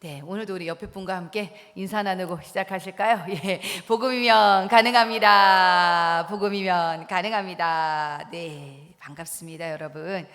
네, 오늘도 우리 옆에 분과 함께 인사 나누고 시작하실까요? 예, 복음이면 가능합니다. 복음이면 가능합니다. 네, 반갑습니다, 여러분.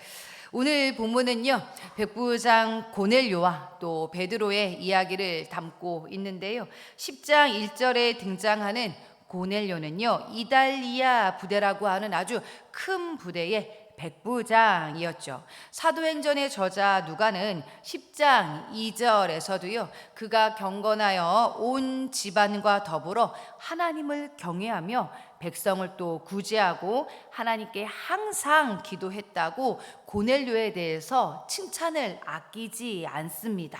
오늘 본문은요, 백부장 고넬료와 또 베드로의 이야기를 담고 있는데요. 10장 1절에 등장하는 고넬료는요, 이달리아 부대라고 하는 아주 큰 부대의 백부장이었죠. 사도행전의 저자 누가는 10장 2절에서도요, 그가 경건하여 온 집안과 더불어 하나님을 경외하며 백성을 또 구제하고 하나님께 항상 기도했다고 고넬료에 대해서 칭찬을 아끼지 않습니다.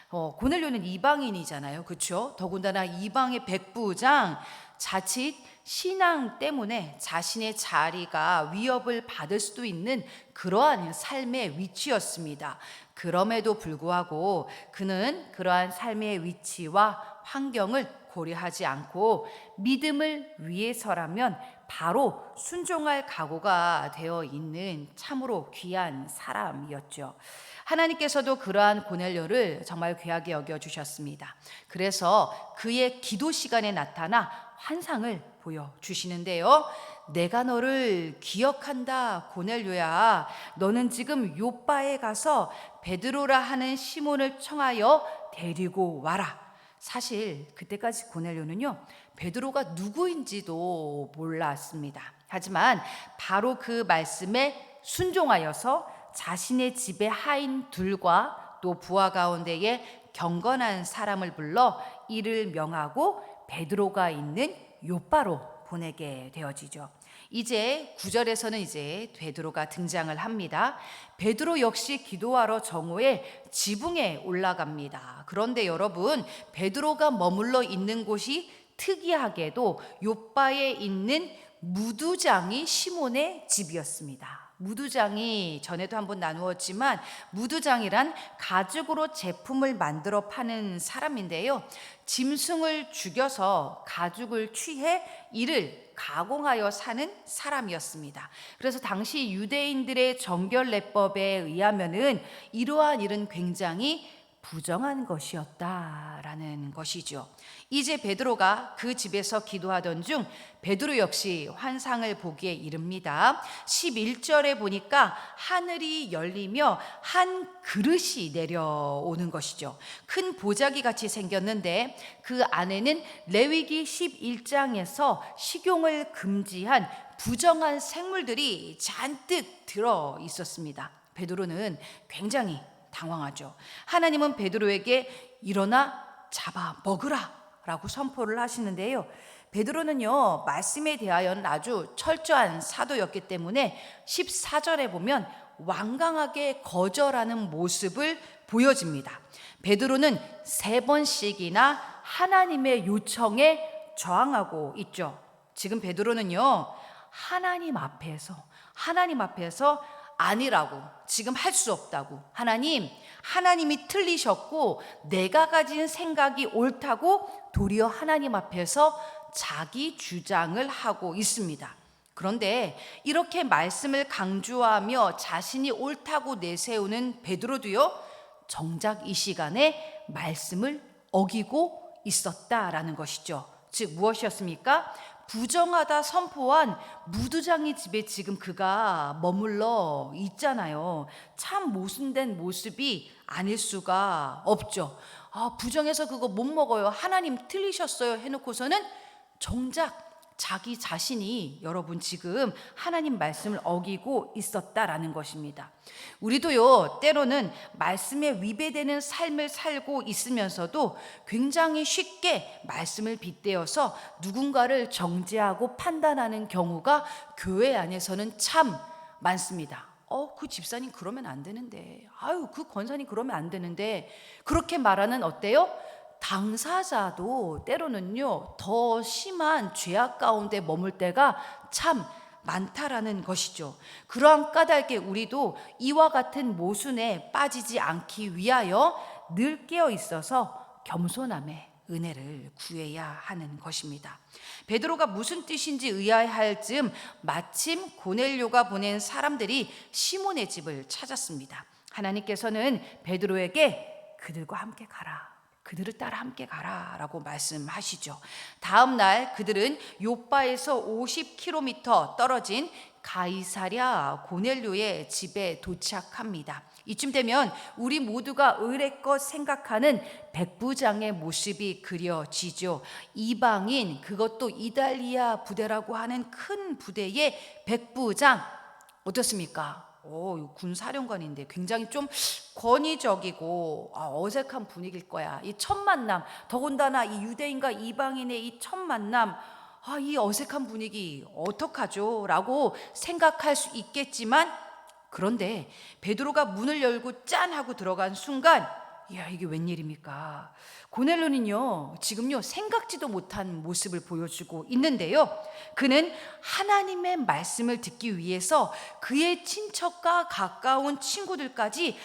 고넬료는 이방인이잖아요, 그렇죠? 더군다나 이방의 백부장, 자칫 신앙 때문에 자신의 자리가 위협을 받을 수도 있는 그러한 삶의 위치였습니다. 그럼에도 불구하고 그는 그러한 삶의 위치와 환경을 고려하지 않고 믿음을 위해서라면 바로 순종할 각오가 되어 있는 참으로 귀한 사람이었죠. 하나님께서도 그러한 고넬료를 정말 귀하게 여겨주셨습니다. 그래서 그의 기도 시간에 나타나 환상을 보여주시는데요. 내가 너를 기억한다, 고넬료야. 너는 지금 요바에 가서 베드로라 하는 시몬을 청하여 데리고 와라. 사실 그때까지 고넬료는요, 베드로가 누구인지도 몰랐습니다. 하지만 바로 그 말씀에 순종하여서 자신의 집의 하인 둘과 또 부하 가운데에 경건한 사람을 불러 이를 명하고 베드로가 있는 요바로 보내게 되어지죠. 이제 9절에서는 이제 베드로가 등장을 합니다. 베드로 역시 기도하러 정오에 지붕에 올라갑니다. 그런데 여러분, 베드로가 머물러 있는 곳이 특이하게도 요바에 있는 무두장이 시몬의 집이었습니다. 무두장이 전에도 한번 나누었지만 무두장이란 가죽으로 제품을 만들어 파는 사람인데요. 짐승을 죽여서 가죽을 취해 이를 가공하여 사는 사람이었습니다. 그래서 당시 유대인들의 정결례법에 의하면은 이러한 일은 굉장히 부정한 것이었다라는 것이죠. 이제 베드로가 그 집에서 기도하던 중 베드로 역시 환상을 보기에 이릅니다. 11절에 보니까 하늘이 열리며 한 그릇이 내려오는 것이죠. 큰 보자기 같이 생겼는데 그 안에는 레위기 11장에서 식용을 금지한 부정한 생물들이 잔뜩 들어 있었습니다. 베드로는 굉장히 당황하죠. 하나님은 베드로에게 일어나 잡아 먹으라 라고 선포를 하시는데요. 베드로는요, 말씀에 대하여는 아주 철저한 사도였기 때문에 14절에 보면 완강하게 거절하는 모습을 보여집니다. 베드로는 3번씩이나 하나님의 요청에 저항하고 있죠. 지금 베드로는요, 하나님 앞에서 아니라고, 지금 할 수 없다고, 하나님이 틀리셨고 내가 가진 생각이 옳다고 도리어 하나님 앞에서 자기 주장을 하고 있습니다. 그런데 이렇게 말씀을 강조하며 자신이 옳다고 내세우는 베드로도요, 정작 이 시간에 말씀을 어기고 있었다라는 것이죠. 즉 무엇이었습니까? 부정하다 선포한 무두장이 집에 지금 그가 머물러 있잖아요. 참 모순된 모습이 아닐 수가 없죠. 부정해서 그거 못 먹어요, 하나님 틀리셨어요 해놓고서는 정작 자기 자신이 여러분 지금 하나님 말씀을 어기고 있었다라는 것입니다. 우리도요, 때로는 말씀에 위배되는 삶을 살고 있으면서도 굉장히 쉽게 말씀을 빗대어서 누군가를 정죄하고 판단하는 경우가 교회 안에서는 참 많습니다. 그 집사님 그러면 안 되는데, 그 권사님 그러면 안 되는데, 그렇게 말하는 어때요? 당사자도 때로는요, 더 심한 죄악 가운데 머물 때가 참 많다라는 것이죠. 그러한 까닭에 우리도 이와 같은 모순에 빠지지 않기 위하여 늘 깨어 있어서 겸손함의 은혜를 구해야 하는 것입니다. 베드로가 무슨 뜻인지 의아해할 즈음 마침 고넬료가 보낸 사람들이 시몬의 집을 찾았습니다. 하나님께서는 베드로에게 그들과 함께 가라 그들을 따라 함께 가라라고 말씀하시죠. 다음 날 그들은 요빠에서 50km 떨어진 가이사랴 고넬료의 집에 도착합니다. 이쯤 되면 우리 모두가 의례껏 생각하는 백부장의 모습이 그려지죠. 이방인, 그것도 이달리아 부대라고 하는 큰 부대의 백부장, 어떻습니까? 군사령관인데 굉장히 좀 권위적이고 어색한 분위기일 거야. 이 첫 만남, 더군다나 이 유대인과 이방인의 이 첫 만남, 이 어색한 분위기 어떡하죠? 라고 생각할 수 있겠지만, 그런데 베드로가 문을 열고 짠 하고 들어간 순간, 이야, 이게 웬일입니까? 고넬료는요 지금요 생각지도 못한 모습을 보여주고 있는데요, 그는 하나님의 말씀을 듣기 위해서 그의 친척과 가까운 친구들까지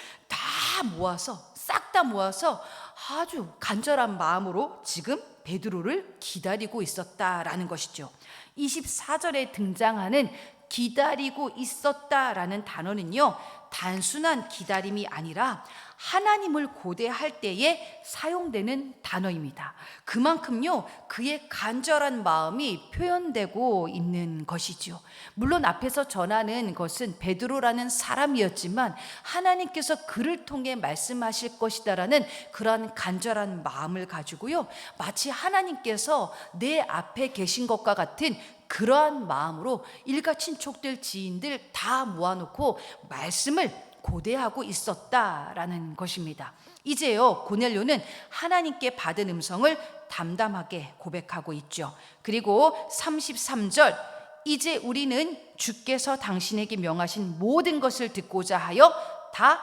싹 다 모아서 아주 간절한 마음으로 지금 베드로를 기다리고 있었다라는 것이죠. 24절에 등장하는 기다리고 있었다라는 단어는요, 단순한 기다림이 아니라 하나님을 고대할 때에 사용되는 단어입니다. 그만큼요 그의 간절한 마음이 표현되고 있는 것이죠. 물론 앞에서 전하는 것은 베드로라는 사람이었지만 하나님께서 그를 통해 말씀하실 것이다라는 그러한 간절한 마음을 가지고요, 마치 하나님께서 내 앞에 계신 것과 같은 그러한 마음으로 일가 친척들, 지인들 다 모아놓고 말씀을 고대하고 있었다라는 것입니다. 이제요 고넬료는 하나님께 받은 음성을 담담하게 고백하고 있죠. 그리고 33절, 이제 우리는 주께서 당신에게 명하신 모든 것을 듣고자 하여 다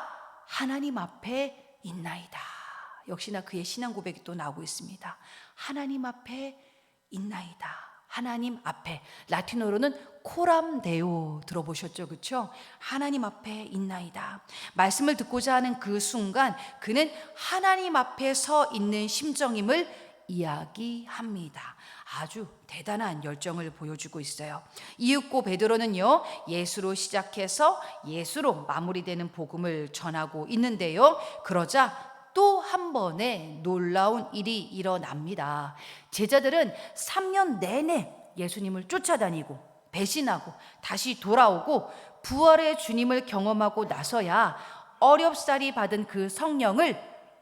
하나님 앞에 있나이다. 역시나 그의 신앙 고백이 또 나오고 있습니다. 하나님 앞에 있나이다. 하나님 앞에, 라틴어로는 코람 데오 들어보셨죠? 그렇죠? 하나님 앞에 있나이다. 말씀을 듣고자 하는 그 순간 그는 하나님 앞에 서 있는 심정임을 이야기합니다. 아주 대단한 열정을 보여주고 있어요. 이윽고 베드로는요 예수로 시작해서 예수로 마무리되는 복음을 전하고 있는데요, 그러자 또 한 번의 놀라운 일이 일어납니다. 제자들은 3년 내내 예수님을 쫓아다니고 배신하고 다시 돌아오고 부활의 주님을 경험하고 나서야 어렵사리 받은 그 성령을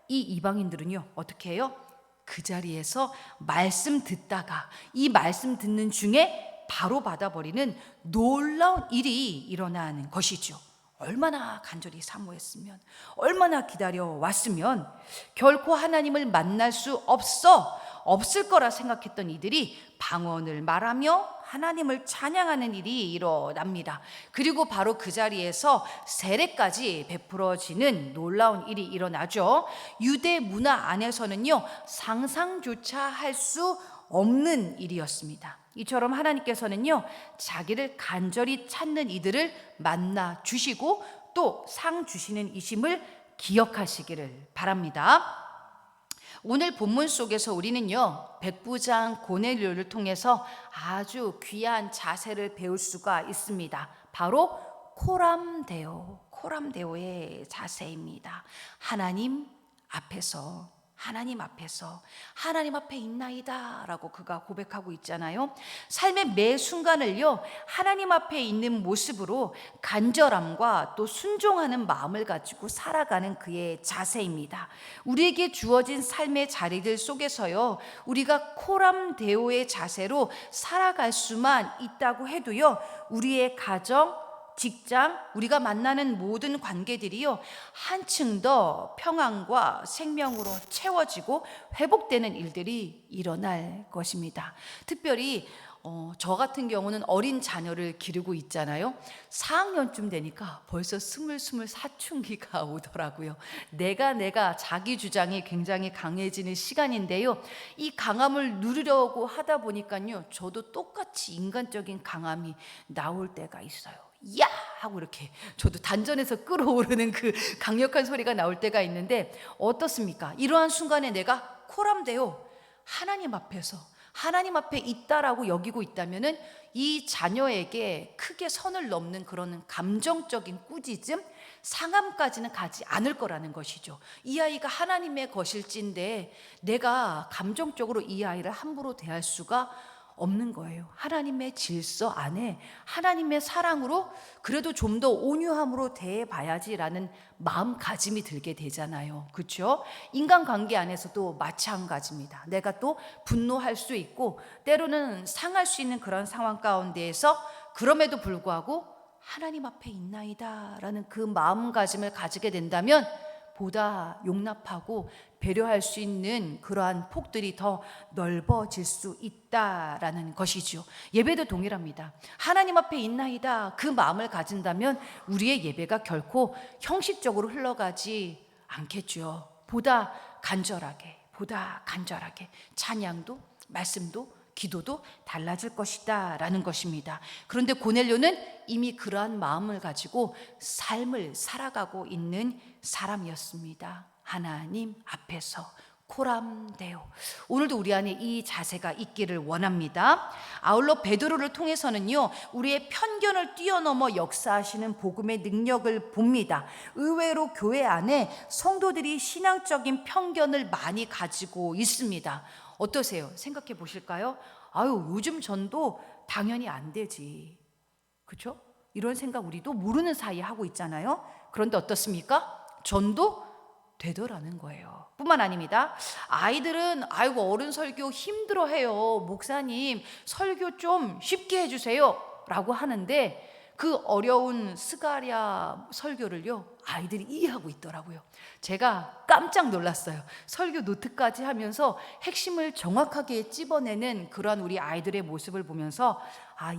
이 이방인들은요 어떻게 해요? 그 자리에서 말씀 듣다가 이 말씀 듣는 중에 바로 받아버리는 놀라운 일이 일어나는 것이죠. 얼마나 간절히 사모했으면, 얼마나 기다려왔으면 결코 하나님을 만날 수 없을 거라 생각했던 이들이 방언을 말하며 하나님을 찬양하는 일이 일어납니다. 그리고 바로 그 자리에서 세례까지 베풀어지는 놀라운 일이 일어나죠. 유대 문화 안에서는요 상상조차 할 수 없는 일이었습니다. 이처럼 하나님께서는요 자기를 간절히 찾는 이들을 만나 주시고 또 상 주시는 이심을 기억하시기를 바랍니다. 오늘 본문 속에서 우리는요 백부장 고넬료를 통해서 아주 귀한 자세를 배울 수가 있습니다. 바로 코람데오의 자세입니다. 하나님 앞에 있나이다 라고 그가 고백하고 있잖아요. 삶의 매 순간을요 하나님 앞에 있는 모습으로 간절함과 또 순종하는 마음을 가지고 살아가는 그의 자세입니다. 우리에게 주어진 삶의 자리들 속에서요 우리가 코람데오의 자세로 살아갈 수만 있다고 해도요 우리의 가정, 직장, 우리가 만나는 모든 관계들이요 한층 더 평안과 생명으로 채워지고 회복되는 일들이 일어날 것입니다. 특별히 저 같은 경우는 어린 자녀를 기르고 있잖아요. 4학년쯤 되니까 벌써 스물스물 사춘기가 오더라고요. 내가 자기 주장이 굉장히 강해지는 시간인데요, 이 강함을 누리려고 하다 보니까요 저도 똑같이 인간적인 강함이 나올 때가 있어요. 야! 하고 이렇게 저도 단전에서 끌어오르는 그 강력한 소리가 나올 때가 있는데 어떻습니까? 이러한 순간에 내가 코람데오 하나님 앞에 있다라고 여기고 있다면은 이 자녀에게 크게 선을 넘는 그런 감정적인 꾸짖음, 상함까지는 가지 않을 거라는 것이죠. 이 아이가 하나님의 것일진데 내가 감정적으로 이 아이를 함부로 대할 수가 없는 거예요. 하나님의 질서 안에 하나님의 사랑으로 그래도 좀 더 온유함으로 대해봐야지라는 마음가짐이 들게 되잖아요. 그렇죠? 인간관계 안에서도 마찬가지입니다. 내가 또 분노할 수 있고 때로는 상할 수 있는 그런 상황 가운데에서 그럼에도 불구하고 하나님 앞에 있나이다 라는 그 마음가짐을 가지게 된다면 보다 용납하고 배려할 수 있는 그러한 폭들이 더 넓어질 수 있다라는 것이죠. 예배도 동일합니다. 하나님 앞에 있나이다 그 마음을 가진다면 우리의 예배가 결코 형식적으로 흘러가지 않겠죠. 보다 간절하게 찬양도 말씀도 기도도 달라질 것이다 라는 것입니다. 그런데 고넬료는 이미 그러한 마음을 가지고 삶을 살아가고 있는 사람이었습니다. 하나님 앞에서 코람데오. 오늘도 우리 안에 이 자세가 있기를 원합니다. 아울러 베드로를 통해서는요, 우리의 편견을 뛰어넘어 역사하시는 복음의 능력을 봅니다. 의외로 교회 안에 성도들이 신앙적인 편견을 많이 가지고 있습니다. 어떠세요? 생각해 보실까요? 아유, 요즘 전도 당연히 안 되지. 그렇죠? 이런 생각 우리도 모르는 사이에 하고 있잖아요. 그런데 어떻습니까? 전도 되더라는 거예요. 뿐만 아닙니다. 아이들은 아이고 어른 설교 힘들어해요. 목사님 설교 좀 쉽게 해주세요 라고 하는데 그 어려운 스가랴 설교를요 아이들이 이해하고 있더라고요. 제가 깜짝 놀랐어요. 설교 노트까지 하면서 핵심을 정확하게 찝어내는 그러한 우리 아이들의 모습을 보면서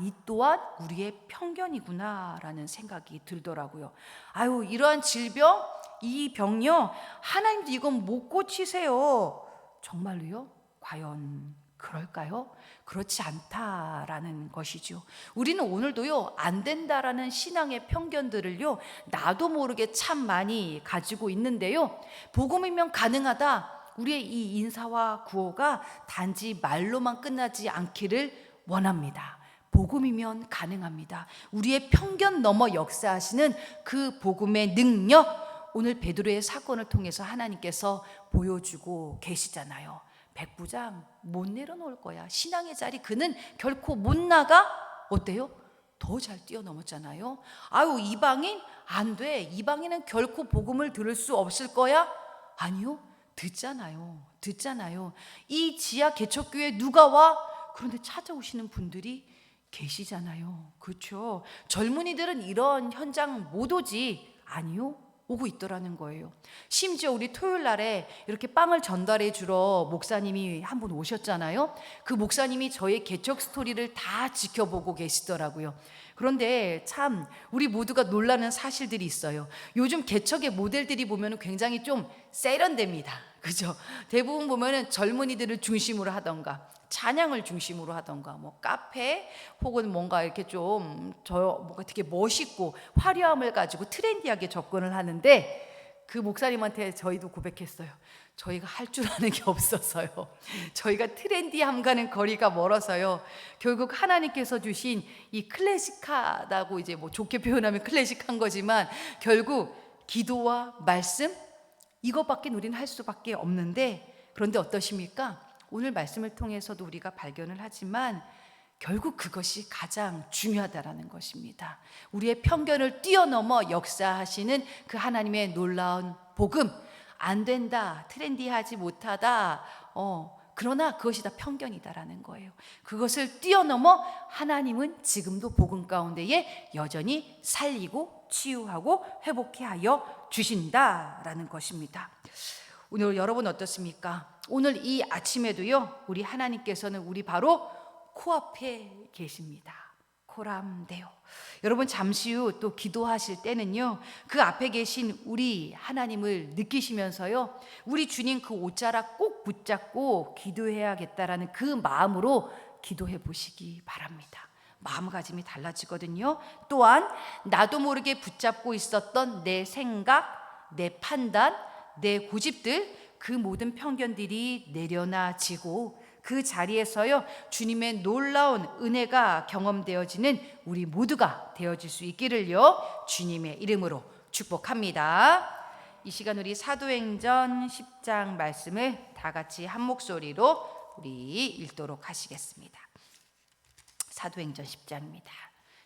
이 또한 우리의 편견이구나 라는 생각이 들더라고요. 아유, 이러한 질병, 이 병요 하나님도 이건 못 고치세요. 정말로요? 과연 그럴까요? 그렇지 않다라는 것이죠. 우리는 오늘도요 안 된다라는 신앙의 편견들을요 나도 모르게 참 많이 가지고 있는데요, 복음이면 가능하다, 우리의 이 인사와 구호가 단지 말로만 끝나지 않기를 원합니다. 복음이면 가능합니다. 우리의 편견 넘어 역사하시는 그 복음의 능력, 오늘 베드로의 사건을 통해서 하나님께서 보여주고 계시잖아요. 백부장 못 내려놓을 거야. 신앙의 자리 그는 결코 못 나가. 어때요? 더 잘 뛰어넘었잖아요. 아유, 이방인 안 돼. 이방인은 결코 복음을 들을 수 없을 거야. 아니요, 듣잖아요. 이 지하 개척교회 누가 와? 그런데 찾아오시는 분들이 계시잖아요. 그렇죠? 젊은이들은 이런 현장 못 오지. 아니요, 오고 있더라는 거예요. 심지어 우리 토요일 날에 이렇게 빵을 전달해 주러 목사님이 한 분 오셨잖아요. 그 목사님이 저의 개척 스토리를 다 지켜보고 계시더라고요. 그런데 참 우리 모두가 놀라는 사실들이 있어요. 요즘 개척의 모델들이 보면 굉장히 좀 세련됩니다. 그죠? 대부분 보면은 젊은이들을 중심으로 하던가 찬양을 중심으로 하던가 뭐 카페 혹은 뭔가 이렇게 좀 뭔가 되게 멋있고 화려함을 가지고 트렌디하게 접근을 하는데, 그 목사님한테 저희도 고백했어요. 저희가 할 줄 아는 게 없어서요. 저희가 트렌디함과는 거리가 멀어서요. 결국 하나님께서 주신 이 클래식하다고 이제 뭐 좋게 표현하면 클래식한 거지만 결국 기도와 말씀 이것밖에 우리는 할 수밖에 없는데, 그런데 어떠십니까? 오늘 말씀을 통해서도 우리가 발견을 하지만 결국 그것이 가장 중요하다라는 것입니다. 우리의 편견을 뛰어넘어 역사하시는 그 하나님의 놀라운 복음. 안 된다, 트렌디하지 못하다, 그러나 그것이 다 편견이다라는 거예요. 그것을 뛰어넘어 하나님은 지금도 복음 가운데에 여전히 살리고 치유하고 회복해 하여 주신다라는 것입니다. 오늘 여러분 어떻습니까? 오늘 이 아침에도요 우리 하나님께서는 우리 바로 코앞에 계십니다. 코람데오. 여러분 잠시 후 또 기도하실 때는요 그 앞에 계신 우리 하나님을 느끼시면서요 우리 주님 그 옷자락 꼭 붙잡고 기도해야겠다라는 그 마음으로 기도해 보시기 바랍니다. 마음가짐이 달라지거든요. 또한 나도 모르게 붙잡고 있었던 내 생각, 내 판단, 내 고집들, 그 모든 편견들이 내려놔지고 그 자리에서요 주님의 놀라운 은혜가 경험되어지는 우리 모두가 되어질 수 있기를요 주님의 이름으로 축복합니다. 이 시간 우리 사도행전 10장 말씀을 다 같이 한 목소리로 우리 읽도록 하시겠습니다. 사도행전 10장입니다.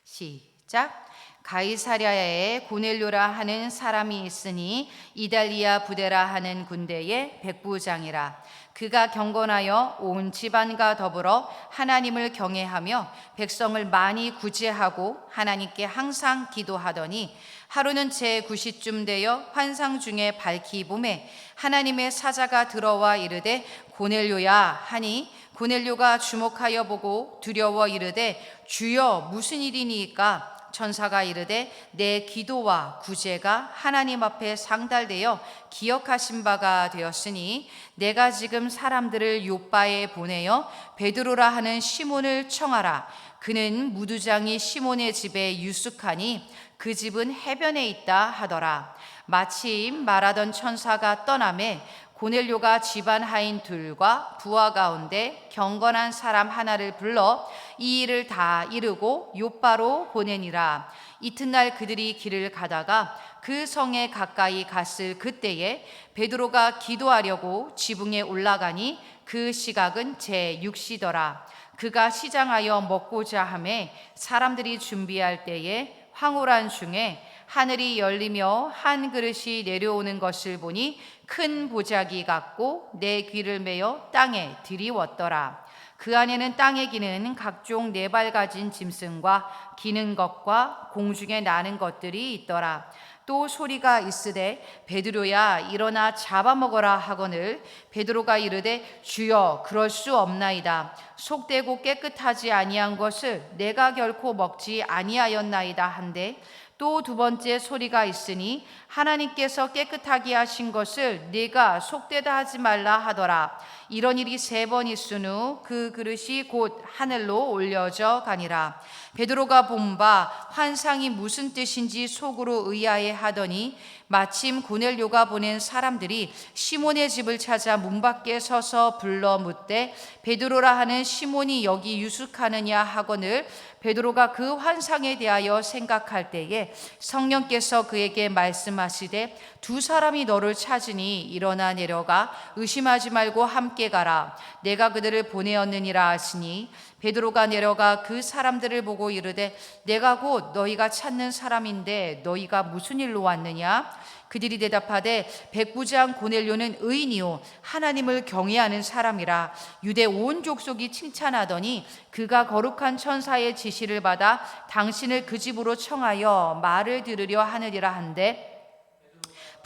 시작. 가이사랴에 고넬료라 하는 사람이 있으니 이달리아 부데라 하는 군대의 백부장이라. 그가 경건하여 온 집안과 더불어 하나님을 경외하며 백성을 많이 구제하고 하나님께 항상 기도하더니 하루는 제9시쯤 되어 환상 중에 밝히 보매 하나님의 사자가 들어와 이르되 고넬료야 하니 고넬료가 주목하여 보고 두려워 이르되 주여 무슨 일이니까? 천사가 이르되 내 기도와 구제가 하나님 앞에 상달되어 기억하신 바가 되었으니 내가 지금 사람들을 요빠에 보내어 베드로라 하는 시몬을 청하라. 그는 무두장이 시몬의 집에 유숙하니 그 집은 해변에 있다 하더라. 마침 말하던 천사가 떠나매 고넬료가 집안 하인 둘과 부하 가운데 경건한 사람 하나를 불러 이 일을 다 이루고 요빠로 보내니라. 이튿날 그들이 길을 가다가 그 성에 가까이 갔을 그때에 베드로가 기도하려고 지붕에 올라가니 그 시각은 제6시더라. 그가 시장하여 먹고자 하매 사람들이 준비할 때에 황홀한 중에 하늘이 열리며 한 그릇이 내려오는 것을 보니 큰 보자기 같고 내 귀를 메어 땅에 들이웠더라. 그 안에는 땅에 기는 각종 네 발 가진 짐승과 기는 것과 공중에 나는 것들이 있더라. 또 소리가 있으되 베드로야 일어나 잡아먹어라 하거늘 베드로가 이르되 주여 그럴 수 없나이다. 속되고 깨끗하지 아니한 것을 내가 결코 먹지 아니하였나이다 한데 또 두 번째 소리가 있으니 하나님께서 깨끗하게 하신 것을 네가 속되다 하지 말라 하더라. 이런 일이 3번 있은 후 그 그릇이 곧 하늘로 올려져 가니라. 베드로가 본 바 환상이 무슨 뜻인지 속으로 의아해 하더니 마침 고넬료가 보낸 사람들이 시몬의 집을 찾아 문 밖에 서서 불러 묻되 베드로라 하는 시몬이 여기 유숙하느냐 하거늘 베드로가 그 환상에 대하여 생각할 때에 성령께서 그에게 말씀하시되 두 사람이 너를 찾으니 일어나 내려가 의심하지 말고 함께 가라. 내가 그들을 보내었느니라 하시니 베드로가 내려가 그 사람들을 보고 이르되 내가 곧 너희가 찾는 사람인데 너희가 무슨 일로 왔느냐? 그들이 대답하되 백부장 고넬료는 의인이요 하나님을 경외하는 사람이라. 유대 온 족속이 칭찬하더니 그가 거룩한 천사의 지시를 받아 당신을 그 집으로 청하여 말을 들으려 하느니라 한데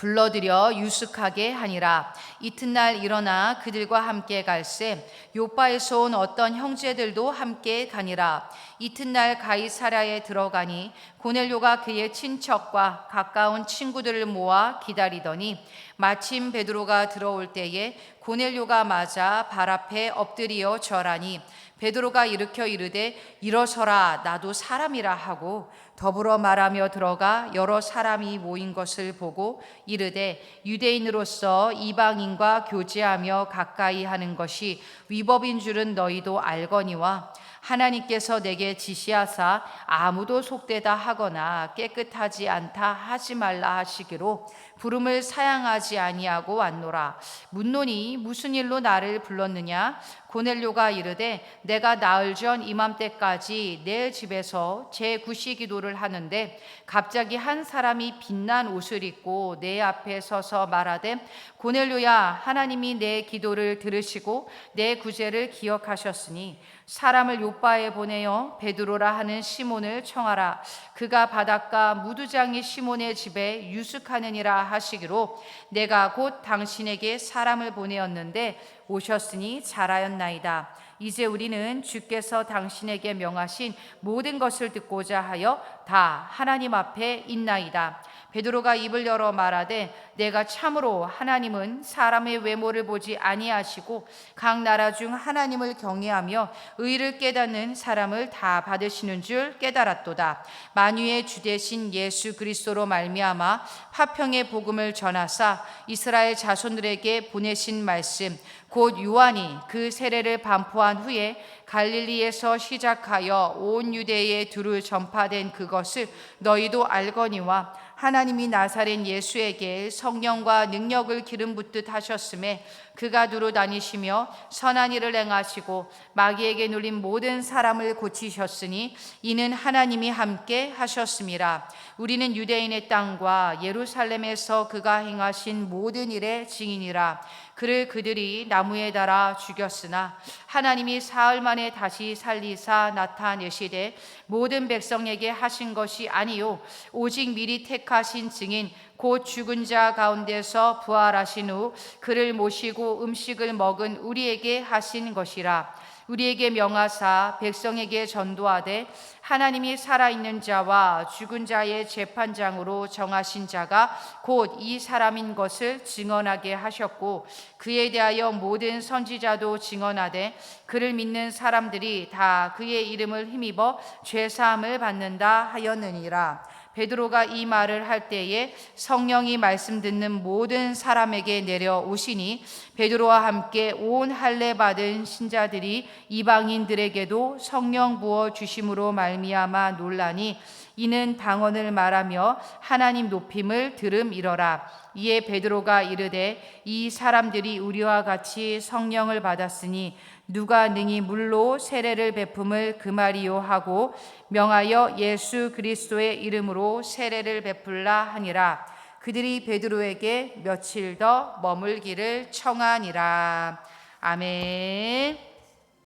불러들여 유숙하게 하니라. 이튿날 일어나 그들과 함께 갈새 요빠에서 온 어떤 형제들도 함께 가니라. 이튿날 가이사랴에 들어가니 고넬료가 그의 친척과 가까운 친구들을 모아 기다리더니 마침 베드로가 들어올 때에 고넬료가 맞아 발 앞에 엎드리어 절하니 베드로가 일으켜 이르되 일어서라 나도 사람이라 하고 더불어 말하며 들어가 여러 사람이 모인 것을 보고 이르되 유대인으로서 이방인과 교제하며 가까이 하는 것이 위법인 줄은 너희도 알거니와 하나님께서 내게 지시하사 아무도 속되다 하거나 깨끗하지 않다 하지 말라 하시기로 부름을 사양하지 아니하고 왔노라. 묻노니 무슨 일로 나를 불렀느냐? 고넬료가 이르되 내가 나흘 전 이맘때까지 내 집에서 제9시 기도를 하는데 갑자기 한 사람이 빛난 옷을 입고 내 앞에 서서 말하되 고넬료야 하나님이 내 기도를 들으시고 내 구제를 기억하셨으니 사람을 요빠에 보내어 베드로라 하는 시몬을 청하라. 그가 바닷가 무두장이 시몬의 집에 유숙하느니라 하시기로 내가 곧 당신에게 사람을 보내었는데 오셨으니 잘하였나이다. 이제 우리는 주께서 당신에게 명하신 모든 것을 듣고자 하여 다 하나님 앞에 있나이다. 베드로가 입을 열어 말하되 내가 참으로 하나님은 사람의 외모를 보지 아니하시고 각 나라 중 하나님을 경외하며 의를 깨닫는 사람을 다 받으시는 줄 깨달았도다. 만유의 주 되신 예수 그리스도로 말미암아 화평의 복음을 전하사 이스라엘 자손들에게 보내신 말씀 곧 요한이 그 세례를 반포한 후에 갈릴리에서 시작하여 온 유대에 두루 전파된 그것을 너희도 알거니와 하나님이 나사렛 예수에게 성령과 능력을 기름 붓듯 하셨음에 그가 두루 다니시며 선한 일을 행하시고 마귀에게 눌린 모든 사람을 고치셨으니 이는 하나님이 함께 하셨음이라. 우리는 유대인의 땅과 예루살렘에서 그가 행하신 모든 일의 증인이라. 그를 그들이 나무에 달아 죽였으나 하나님이 사흘 만에 다시 살리사 나타내시되 모든 백성에게 하신 것이 아니요 오직 미리 택하신 증인 곧 죽은 자 가운데서 부활하신 후 그를 모시고 음식을 먹은 우리에게 하신 것이라. 우리에게 명하사 백성에게 전도하되 하나님이 살아있는 자와 죽은 자의 재판장으로 정하신 자가 곧 이 사람인 것을 증언하게 하셨고 그에 대하여 모든 선지자도 증언하되 그를 믿는 사람들이 다 그의 이름을 힘입어 죄사함을 받는다 하였느니라. 베드로가 이 말을 할 때에 성령이 말씀 듣는 모든 사람에게 내려오시니 베드로와 함께 온 할례 받은 신자들이 이방인들에게도 성령 부어 주심으로 말미암아 놀라니 이는 방언을 말하며 하나님 높임을 들음이러라. 이에 베드로가 이르되 이 사람들이 우리와 같이 성령을 받았으니 누가 능히 물로 세례를 베품을 그 말이요 하고 명하여 예수 그리스도의 이름으로 세례를 베풀라 하니라. 그들이 베드로에게 며칠 더 머물기를 청하니라. 아멘.